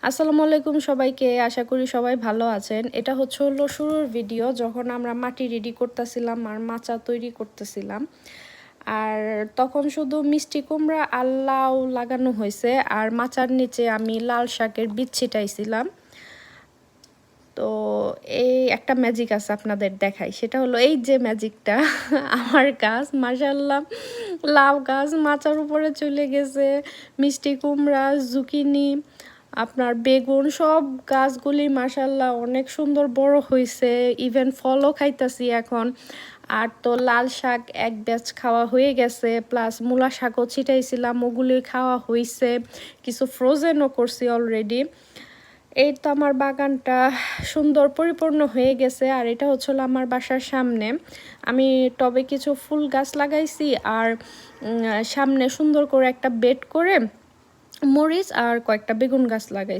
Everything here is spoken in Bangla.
আসসালামু আলাইকুম সবাইকে, আশা করি সবাই ভালো আছেন। এটা হলো শুরুর ভিডিও যখন আমরা মাটি রেডি করতেছিলাম আর মাচা তৈরি করতেছিলাম। আর তখন শুধু মিষ্টি কুমড়া আর লাউ লাগানো হয়েছে, আর মাচার নিচে আমি লাল শাকের বীজ ছিটাইছিলাম। তো এই একটা ম্যাজিক আছে, আপনাদের দেখাই। সেটা হলো এই যে ম্যাজিকটা আমার গাছ মাশাআল্লাহ লাউ গাছ মাচার উপরে চলে গেছে। মিষ্টি কুমড়া, জুকিনি, আপনার বেগুন, সব গাছগুলি মাশাআল্লাহ অনেক সুন্দর বড় হয়েছে। ইভেন ফলও খাইতাছি এখন। আর তো লাল শাক এক ব্যাচ খাওয়া হয়ে গেছে, প্লাস মূলা শাকও ছিটাইছিলাম, ওগুলি খাওয়া হয়েছে। কিছু ফ্রোজেনও করছি অলরেডি। এই তো আমার বাগানটা সুন্দর পরিপূর্ণ হয়ে গেছে। আর এটা হচ্ছিল আমার বাসার সামনে। আমি টবে কিছু ফুল গাছ লাগাইছি, আর সামনে সুন্দর করে একটা বেড করে মরিচ আর কয়েকটা বেগুন গাছ লাগাইছি।